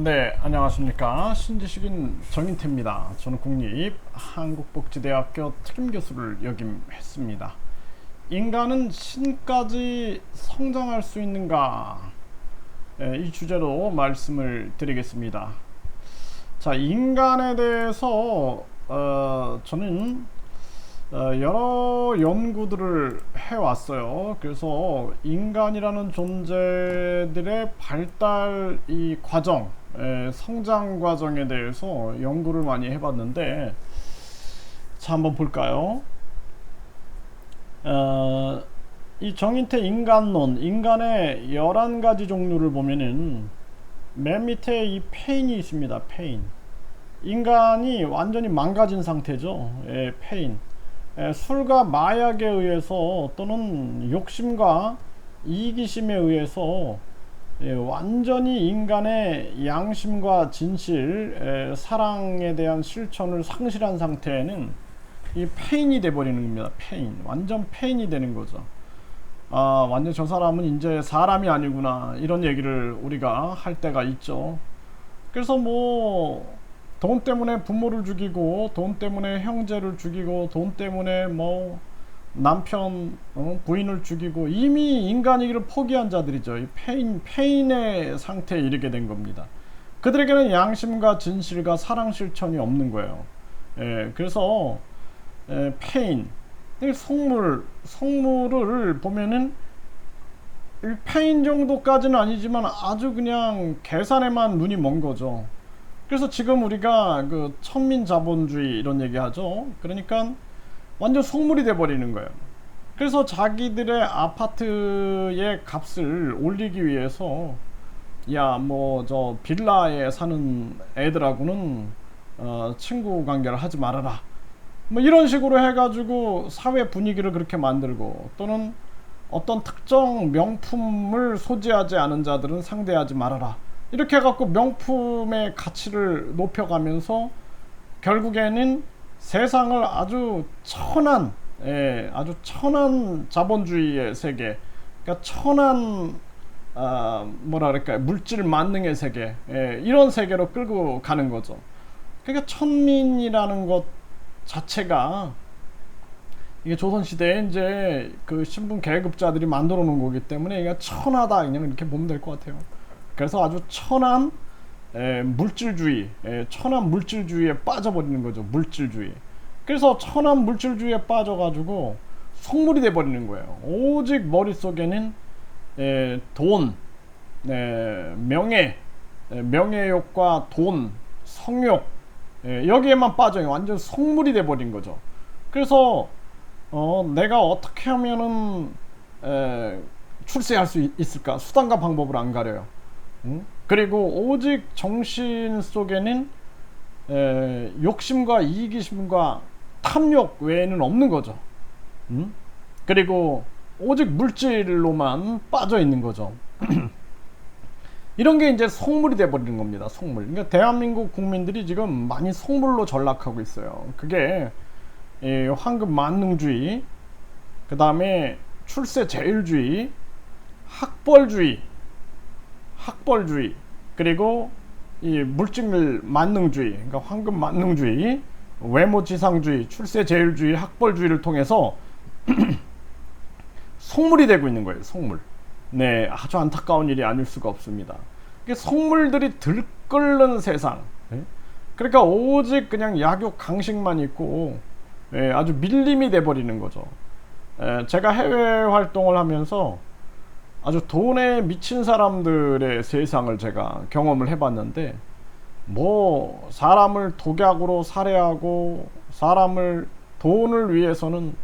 네, 안녕하십니까. 신지식인 정인태입니다. 저는 국립한국복지대학교 특임교수를 역임했습니다. 인간은 신까지 성장할 수 있는가? 이 주제로 말씀을 드리겠습니다. 자, 인간에 대해서 저는 여러 연구들을 해왔어요. 그래서 인간이라는 존재들의 발달 이 과정, 성장 과정에 대해서 연구를 많이 해봤는데, 자, 한번 볼까요? 이 정인태 인간론, 인간의 11가지 종류를 보면은 맨 밑에 이 페인이 있습니다. 페인. 인간이 완전히 망가진 상태죠. 페인. 술과 마약에 의해서 또는 욕심과 이기심에 의해서 완전히 인간의 양심과 진실, 사랑에 대한 실천을 상실한 상태에는 이 페인이 돼버리는 겁니다. 페인. 완전 페인이 되는 거죠. 아, 완전 저 사람은 이제 사람이 아니구나. 이런 얘기를 우리가 할 때가 있죠. 그래서 돈 때문에 부모를 죽이고, 돈 때문에 형제를 죽이고, 돈 때문에 남편, 부인을 죽이고, 이미 인간이기를 포기한 자들이죠. 이 페인의 상태에 이르게 된 겁니다. 그들에게는 양심과 진실과 사랑 실천이 없는 거예요. 그래서 페인, 속물을 보면은 페인 정도까지는 아니지만 아주 그냥 계산에만 눈이 먼 거죠. 그래서 지금 우리가 그 천민자본주의 이런 얘기 하죠. 그러니까 완전 속물이 돼 버리는 거예요. 그래서 자기들의 아파트의 값을 올리기 위해서 저 빌라에 사는 애들하고는 친구 관계를 하지 말아라. 이런 식으로 해가지고 사회 분위기를 그렇게 만들고, 또는 어떤 특정 명품을 소지하지 않은 자들은 상대하지 말아라. 이렇게 해갖고 명품의 가치를 높여가면서 결국에는 세상을 아주 천한 자본주의의 세계, 그러니까 천한 물질 만능의 세계, 이런 세계로 끌고 가는 거죠. 그러니까 천민이라는 것 자체가 이게 조선시대에 이제 그 신분 계급자들이 만들어 놓은 거기 때문에 이게 천하다, 그냥 이렇게 보면 될 것 같아요. 그래서 아주 천한 물질주의, 천한 물질주의에 빠져버리는 거죠. 물질주의. 그래서 천한 물질주의에 빠져가지고 속물이 돼버리는 거예요. 오직 머릿속에는 돈, 명예욕과 돈, 성욕, 여기에만 빠져요. 완전 속물이 돼버린 거죠. 그래서 내가 어떻게 하면은 출세할 수 있을까? 수단과 방법을 안 가려요. 그리고 오직 정신 속에는 욕심과 이기심과 탐욕 외에는 없는 거죠. 그리고 오직 물질로만 빠져 있는 거죠. 이런 게 이제 속물이 돼버리는 겁니다. 속물. 그러니까 대한민국 국민들이 지금 많이 속물로 전락하고 있어요. 그게 황금 만능주의, 그 다음에 출세 제일주의, 학벌주의, 그리고 이 물질 만능주의, 그러니까 황금 만능주의, 외모지상주의, 출세 제일주의, 학벌주의를 통해서 속물이 되고 있는 거예요. 속물. 네, 아주 안타까운 일이 아닐 수가 없습니다. 속물들이 들끓는 세상. 그러니까 오직 그냥 약육 강식만 있고 아주 밀림이 돼버리는 거죠. 제가 해외 활동을 하면서 아주 돈에 미친 사람들의 세상을 제가 경험을 해봤는데, 사람을 독약으로 살해하고, 사람을 돈을 위해서는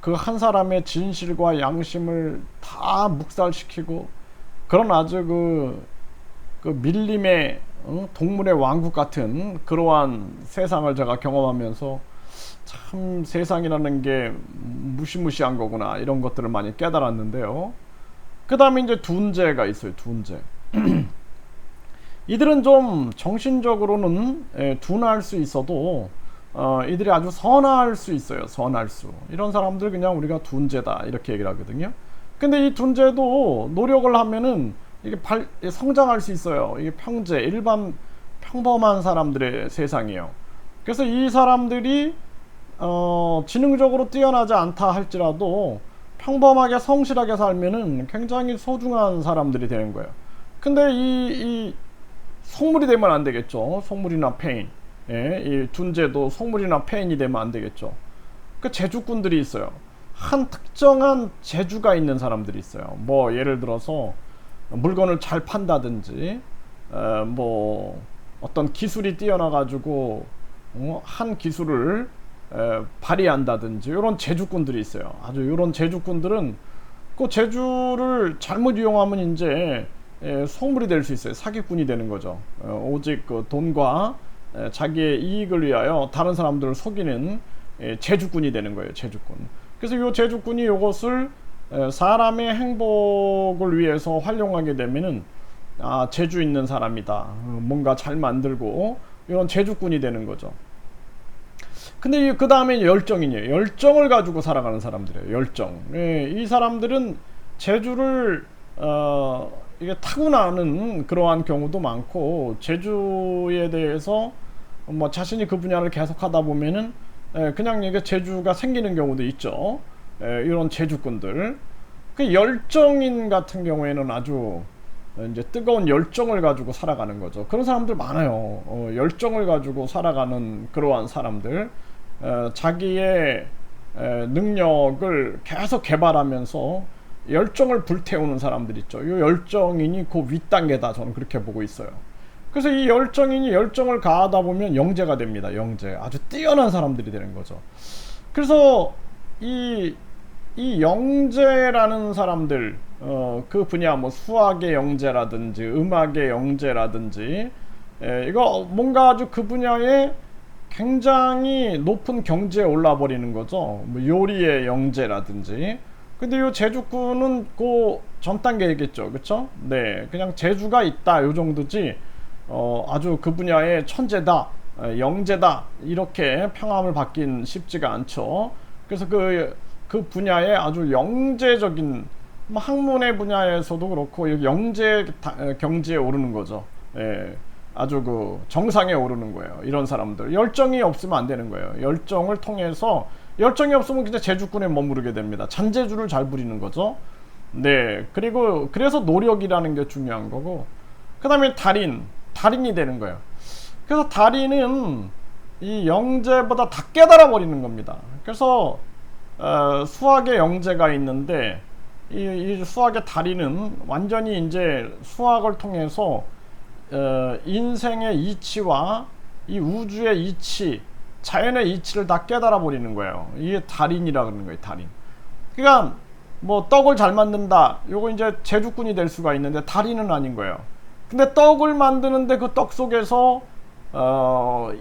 그 한 사람의 진실과 양심을 다 묵살시키고, 그런 아주 그 밀림의 동물의 왕국 같은 그러한 세상을 제가 경험하면서 참 세상이라는 게 무시무시한 거구나, 이런 것들을 많이 깨달았는데요. 그 다음에 이제 둔재가 있어요. 둔재. 이들은 좀 정신적으로는 둔할 수 있어도 이들이 아주 선할 수 있어요. 선할 수. 이런 사람들 그냥 우리가 둔재다 이렇게 얘기를 하거든요. 근데 이 둔재도 노력을 하면은 이게 성장할 수 있어요. 이게 일반 평범한 사람들의 세상이에요. 그래서 이 사람들이 지능적으로 뛰어나지 않다 할지라도 평범하게 성실하게 살면은 굉장히 소중한 사람들이 되는 거예요. 근데 이 속물이 되면 안 되겠죠. 속물이나 페인. 예, 이 둔재도 속물이나 페인이 되면 안 되겠죠. 그 재주꾼들이 있어요. 한 특정한 재주가 있는 사람들이 있어요. 뭐 예를 들어서 물건을 잘 판다든지, 뭐 어떤 기술이 뛰어나 가지고 한 기술을 발휘한다든지 이런 재주꾼들이 있어요. 아주 이런 재주꾼들은 그 재주를 잘못 이용하면 이제 속물이 될 수 있어요. 사기꾼이 되는 거죠. 오직 그 돈과 자기의 이익을 위하여 다른 사람들을 속이는 재주꾼이 되는 거예요. 재주꾼. 그래서 이 재주꾼이 이것을 사람의 행복을 위해서 활용하게 되면은 재주 있는 사람이다. 뭔가 잘 만들고 이런 재주꾼이 되는 거죠. 근데 그 다음에 열정이에요. 열정을 가지고 살아가는 사람들이에요. 열정. 이 사람들은 재주를 이게 타고나는 그러한 경우도 많고, 재주에 대해서 뭐 자신이 그 분야를 계속 하다 보면은 그냥 이게 재주가 생기는 경우도 있죠. 이런 재주꾼들. 그 열정인 같은 경우에는 아주 이제 뜨거운 열정을 가지고 살아가는 거죠. 그런 사람들 많아요. 열정을 가지고 살아가는 그러한 사람들, 자기의 능력을 계속 개발하면서 열정을 불태우는 사람들 있죠. 이 열정인이 그 윗단계다, 저는 그렇게 보고 있어요. 그래서 이 열정인이 열정을 가하다 보면 영재가 됩니다. 영재. 아주 뛰어난 사람들이 되는 거죠. 그래서 이 영재라는 사람들, 그 분야 뭐 수학의 영재라든지 음악의 영재라든지, 이거 뭔가 아주 그 분야에 굉장히 높은 경지에 올라 버리는 거죠. 뭐 요리의 영재라든지. 근데 이 재주꾼은 그 전 단계겠죠. 그쵸? 네. 그냥 재주가 있다, 요 정도지, 아주 그 분야의 천재다, 영재다, 이렇게 평함을 받긴 쉽지가 않죠. 그래서 그 분야에 아주 영재적인, 뭐 학문의 분야에서도 그렇고 영재 경지에 오르는 거죠. 예, 아주 그 정상에 오르는 거예요. 이런 사람들 열정이 없으면 안 되는 거예요. 열정을 통해서, 열정이 없으면 그냥 재주꾼에 머무르게 됩니다. 잔재주를 잘 부리는 거죠. 네, 그리고 그래서 노력이라는 게 중요한 거고, 그 다음에 달인이 되는 거예요. 그래서 달인은 이 영재보다 다 깨달아 버리는 겁니다. 그래서 수학의 영재가 있는데, 이 수학의 달인은 완전히 이제 수학을 통해서 인생의 이치와 이 우주의 이치, 자연의 이치를 다 깨달아 버리는 거예요. 이게 달인이라 그러는 거예요. 달인. 그러니까 뭐 떡을 잘 만든다, 요거 이제 재주꾼이 될 수가 있는데 달인은 아닌 거예요. 근데 떡을 만드는데 그 떡 속에서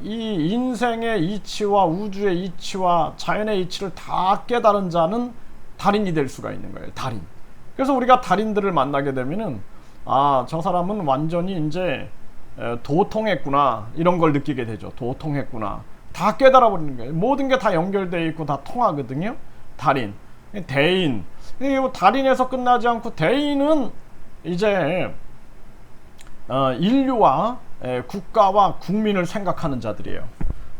이 인생의 이치와 우주의 이치와 자연의 이치를 다 깨달은 자는 달인이 될 수가 있는 거예요. 달인. 그래서 우리가 달인들을 만나게 되면은 저 사람은 완전히 이제 도통했구나, 이런 걸 느끼게 되죠. 도통했구나. 다 깨달아 버리는 거예요. 모든 게 다 연결되어 있고 다 통하거든요. 달인. 대인. 달인에서 끝나지 않고 대인은 이제 인류와 국가와 국민을 생각하는 자들이에요.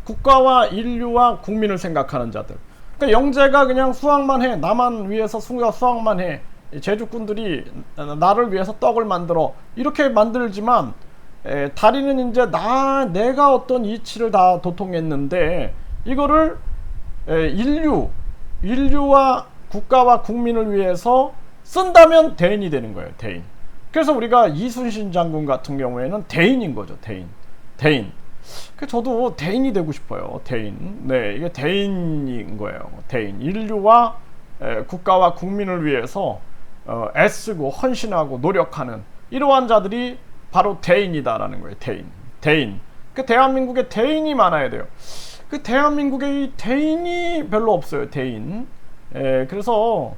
국가와 인류와 국민을 생각하는 자들. 그러니까 영재가 그냥 수학만 해, 나만 위해서 수학만 해, 재주꾼들이 나를 위해서 떡을 만들어, 이렇게 만들지만, 달인은 이제 내가 어떤 이치를 다 도통했는데 이거를 인류와 국가와 국민을 위해서 쓴다면 대인이 되는 거예요. 대인. 그래서 우리가 이순신 장군 같은 경우에는 대인인 거죠. 대인. 저도 대인이 되고 싶어요. 대인. 네, 이게 대인인 거예요. 대인. 인류와 국가와 국민을 위해서 애쓰고 헌신하고 노력하는 이러한 자들이 바로 대인이다라는 거예요. 대인. 그 대한민국에 대인이 많아야 돼요. 그 대한민국에 이 대인이 별로 없어요. 대인. 그래서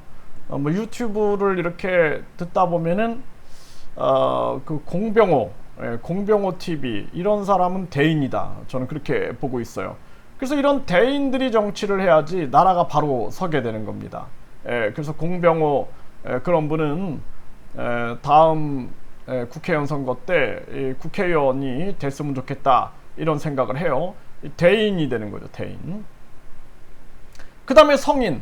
뭐 유튜브를 이렇게 듣다 보면은 그 공병호 TV 이런 사람은 대인이다, 저는 그렇게 보고 있어요. 그래서 이런 대인들이 정치를 해야지 나라가 바로 서게 되는 겁니다. 그래서 공병호 그런 분은 다음 국회의원 선거 때 국회의원이 됐으면 좋겠다 이런 생각을 해요. 대인이 되는 거죠. 대인. 그 다음에 성인.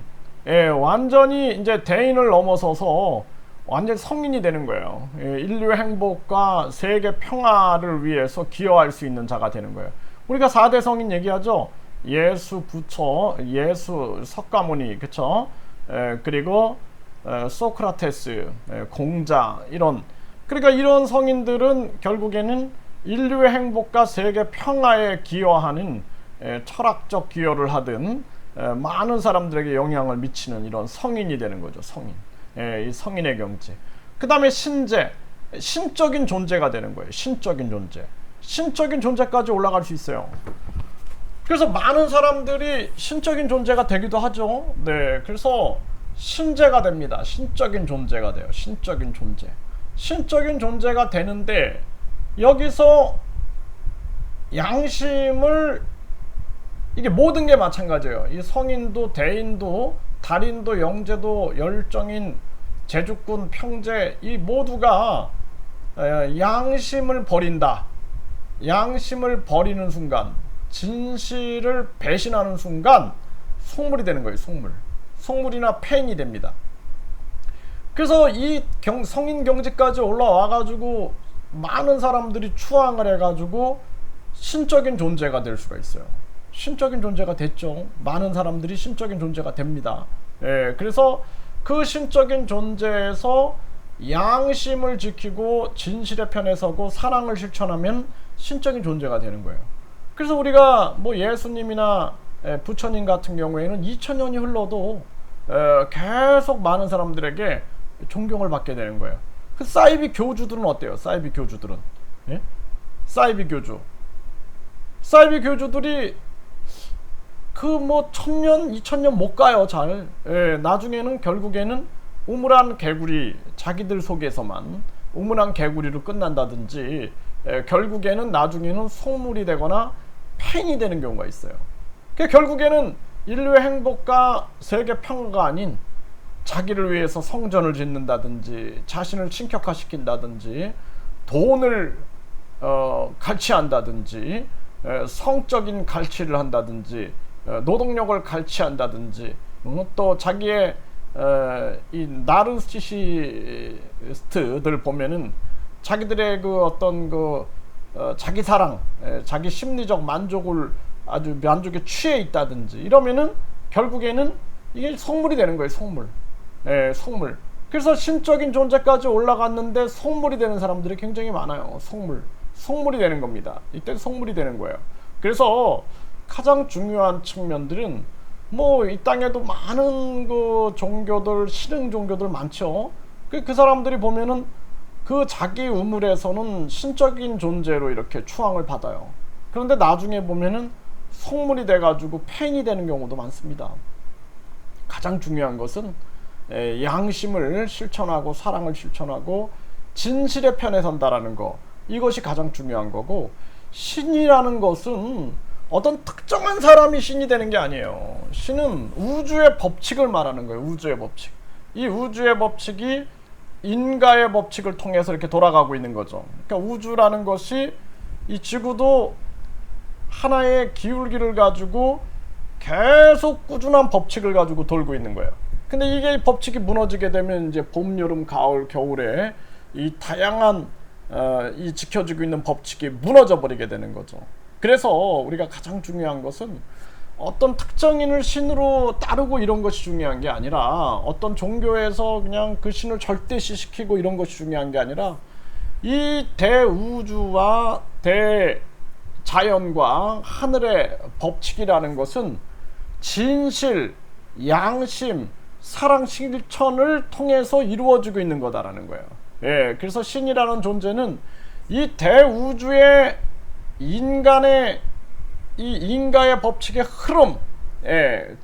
완전히 이제 대인을 넘어서서 완전 성인이 되는 거예요. 인류의 행복과 세계 평화를 위해서 기여할 수 있는 자가 되는 거예요. 우리가 4대 성인 얘기하죠. 예수, 부처, 예수, 석가모니, 그쵸? 그리고 소크라테스, 공자, 이런. 그러니까 이런 성인들은 결국에는 인류의 행복과 세계 평화에 기여하는 철학적 기여를 하든 많은 사람들에게 영향을 미치는 이런 성인이 되는 거죠. 성인. 이 성인의 경지. 그 다음에 신재. 신적인 존재가 되는 거예요. 신적인 존재. 신적인 존재까지 올라갈 수 있어요. 그래서 많은 사람들이 신적인 존재가 되기도 하죠. 네, 그래서 신재가 됩니다. 신적인 존재가 돼요. 신적인 존재. 신적인 존재가 되는데 여기서 양심을, 이게 모든 게 마찬가지예요. 이 성인도 대인도 달인도 영재도 열정인 제주꾼 평재, 이 모두가 양심을 버린다. 양심을 버리는 순간, 진실을 배신하는 순간 속물이 되는 거예요. 속물. 속물이나 폐인이 됩니다. 그래서 이 성인 경지까지 올라와 가지고 많은 사람들이 추앙을 해가지고 신적인 존재가 될 수가 있어요. 신적인 존재가 됐죠. 많은 사람들이 신적인 존재가 됩니다. 그래서 그 신적인 존재에서 양심을 지키고 진실의 편에 서고 사랑을 실천하면 신적인 존재가 되는 거예요. 그래서 우리가 뭐 예수님이나 부처님 같은 경우에는 2000년이 흘러도 계속 많은 사람들에게 존경을 받게 되는 거예요. 그 사이비 교주들은 어때요? 사이비 교주들은, 사이비 교주, 사이비 교주들이 그 뭐 1000년, 2000년 못 가요. 잘. 나중에는 결국에는 우물한 개구리, 자기들 속에서만 우물한 개구리로 끝난다든지, 결국에는 나중에는 속물이 되거나 팽이 되는 경우가 있어요. 결국에는 인류의 행복과 세계 평화가 아닌 자기를 위해서 성전을 짓는다든지, 자신을 신격화시킨다든지, 돈을 갈취한다든지, 성적인 갈취를 한다든지, 노동력을 갈취한다든지, 또 자기의 이 나르시시스트들 보면은 자기들의 그 어떤 그 자기 사랑, 자기 심리적 만족을 아주 만족에 취해 있다든지 이러면은 결국에는 이게 속물이 되는 거예요. 속물. 속물. 그래서 신적인 존재까지 올라갔는데 속물이 되는 사람들이 굉장히 많아요. 속물. 속물이 되는 겁니다. 이때 속물이 되는 거예요. 그래서 가장 중요한 측면들은 뭐 이 땅에도 많은 그 종교들, 신흥 종교들 많죠. 그 사람들이 보면은 그 자기 우물에서는 신적인 존재로 이렇게 추앙을 받아요. 그런데 나중에 보면은 속물이 돼가지고 팽이 되는 경우도 많습니다. 가장 중요한 것은 양심을 실천하고 사랑을 실천하고 진실의 편에 선다라는 거, 이것이 가장 중요한 거고, 신이라는 것은 어떤 특정한 사람이 신이 되는 게 아니에요. 신은 우주의 법칙을 말하는 거예요. 우주의 법칙. 이 우주의 법칙이 인가의 법칙을 통해서 이렇게 돌아가고 있는 거죠. 그러니까 우주라는 것이 이 지구도 하나의 기울기를 가지고 계속 꾸준한 법칙을 가지고 돌고 있는 거예요. 근데 이게 법칙이 무너지게 되면 이제 봄, 여름, 가을, 겨울에 이 다양한 이 지켜지고 있는 법칙이 무너져 버리게 되는 거죠. 그래서 우리가 가장 중요한 것은 어떤 특정인을 신으로 따르고 이런 것이 중요한 게 아니라, 어떤 종교에서 그냥 그 신을 절대시시키고 이런 것이 중요한 게 아니라, 이 대우주와 대자연과 하늘의 법칙이라는 것은 진실, 양심, 사랑 실천을 통해서 이루어지고 있는 거다라는 거예요. 그래서 신이라는 존재는 이 대우주의 인간의 이 인가의 법칙의 흐름,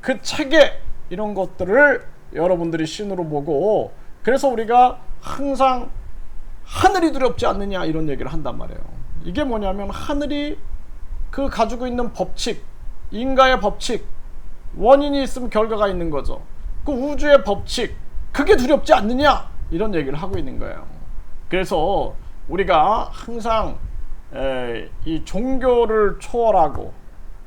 그 체계, 이런 것들을 여러분들이 신으로 보고, 그래서 우리가 항상 하늘이 두렵지 않느냐 이런 얘기를 한단 말이에요. 이게 뭐냐면 하늘이 그 가지고 있는 법칙, 인가의 법칙, 원인이 있으면 결과가 있는 거죠. 그 우주의 법칙, 그게 두렵지 않느냐 이런 얘기를 하고 있는 거예요. 그래서 우리가 항상 이 종교를 초월하고,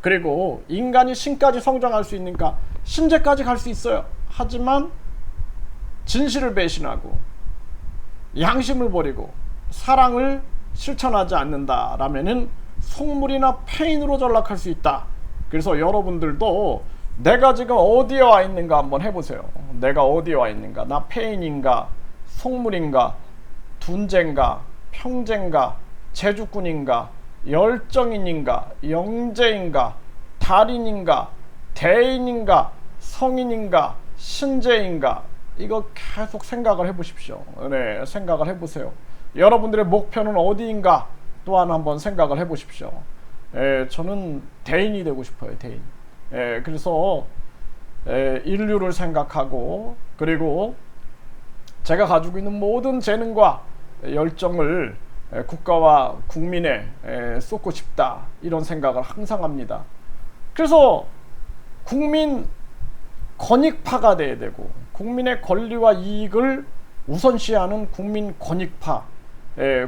그리고 인간이 신까지 성장할 수 있으니까 신제까지 갈 수 있어요. 하지만 진실을 배신하고 양심을 버리고 사랑을 실천하지 않는다라면은 속물이나 페인으로 전락할 수 있다. 그래서 여러분들도 내가 지금 어디에 와 있는가 한번 해보세요. 내가 어디에 와 있는가? 나 페인인가? 속물인가? 둔재인가? 평재인가? 제주꾼인가? 열정인인가? 영재인가? 달인인가? 대인인가? 성인인가? 신재인가? 이거 계속 생각을 해보십시오. 네, 생각을 해보세요. 여러분들의 목표는 어디인가? 또한 한번 생각을 해보십시오. 저는 대인이 되고 싶어요. 대인. 그래서 인류를 생각하고, 그리고 제가 가지고 있는 모든 재능과 열정을 국가와 국민에 쏟고 싶다, 이런 생각을 항상 합니다. 그래서 국민 권익파가 돼야 되고, 국민의 권리와 이익을 우선시하는 국민 권익파,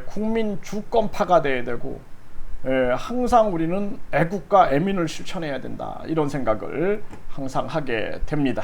국민 주권파가 돼야 되고, 항상 우리는 애국과 애민을 실천해야 된다, 이런 생각을 항상 하게 됩니다.